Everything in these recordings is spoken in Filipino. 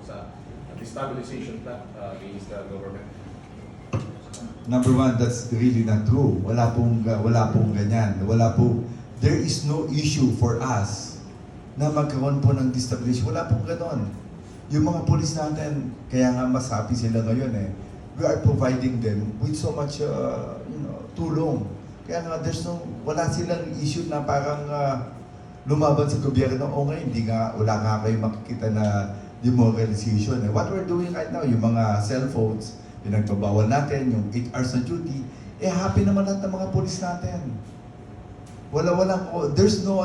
sa destabilization plan against the government? Number one, that's really not true. Wala pong ganyan. There is no issue for us na magkaroon po ng destabilization. Wala pong ganon. Yung mga pulis natin, kaya nga mas happy sila ngayon eh. We are providing them with so much tulong. Kaya nga wala silang issue na parang lumaban sa gobyerno. O ngayon, wala nga kayo makikita na demoralization. What we're doing right now, yung mga cellphones, yung nagbabawal natin, yung 8 hours na duty, happy naman lahat ng mga pulis natin. There's no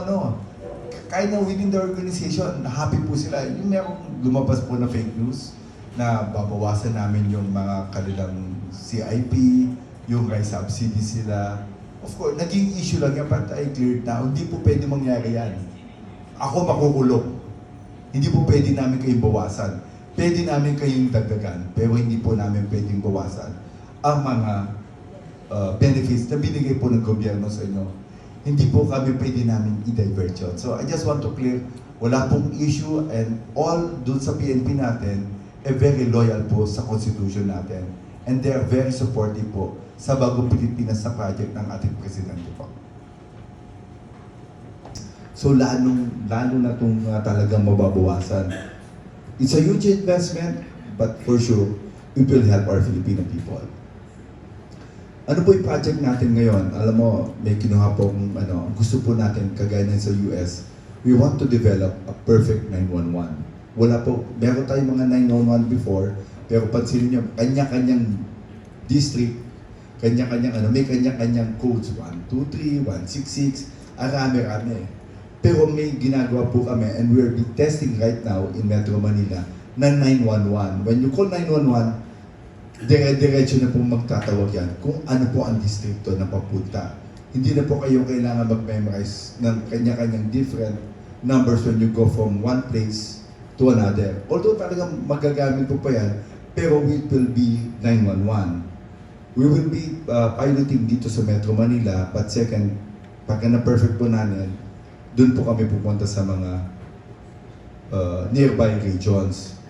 kahit na within the organization, happy po sila. Yung merong lumabas po na fake news na babawasan namin yung mga kanilang CIP, yung kay subsidy sila. Of course, naging issue lang yan, but I cleared na. Hindi po pwede mangyari yan. Ako makukulong. Hindi po pwede namin kayong bawasan. Pwede namin kayong dagdagan, pero hindi po namin pwedeng bawasan ang mga benefits na binigay po ng gobyerno sa inyo. Hindi po kami pwede namin i-divert yun. So I just want to clear, wala pong issue, and all dun sa PNP natin, very loyal po sa Constitution natin. And they are very supportive po sa Bagong Pilipinas sa project ng ating Presidente po. So lalo na itong talagang mababawasan. It's a huge investment, but for sure, it will help our Filipino people. Ano po yung project natin ngayon? Alam mo, may kinuha pong gusto po natin, kagaya ng sa US, we want to develop a perfect 911. Wala po, meron tayong mga 911 before, pero pansinin niyo, kanya-kanyang district, may kanya-kanyang codes, 123, 166, arami-rami. Pero may ginagawa po kami, and we'll be testing right now in Metro Manila, na 911. When you call 911, dire-diretso na po magtatawag yan kung ano po ang distrito na papunta. Hindi na po kayo kailangan mag-memorize ng kanya-kanyang different numbers when you go from one place to another. Although talagang magagamit po pa yan, pero it will be 911. We will be piloting dito sa Metro Manila, but second, pagka na-perfect po natin, doon po kami pupunta sa mga nearby regions.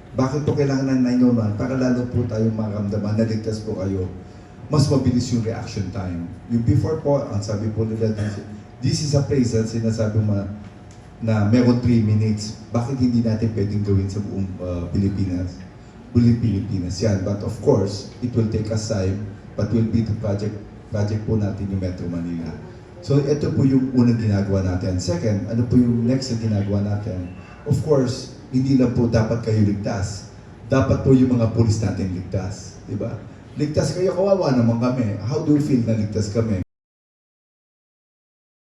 Bakit po kailangan ng 911? Para lalo po tayong maramdaman, naligtas po kayo. Mas mabilis yung reaction time. Yung before po, ang sabi po nila, this is a place na sinasabi mo na meron 3 minutes. Bakit hindi natin pwedeng gawin sa buong Pilipinas? Buong Pilipinas yan. But of course, it will take us time, but will be the project po natin yung Metro Manila. So ito po yung unang ginagawa natin. Second, ano po yung next na ginagawa natin? Of course, hindi lang po dapat kayo ligtas. Dapat po yung mga pulis natin ligtas. Diba? Ligtas kayo, kawawa naman kami. How do you feel na ligtas kami?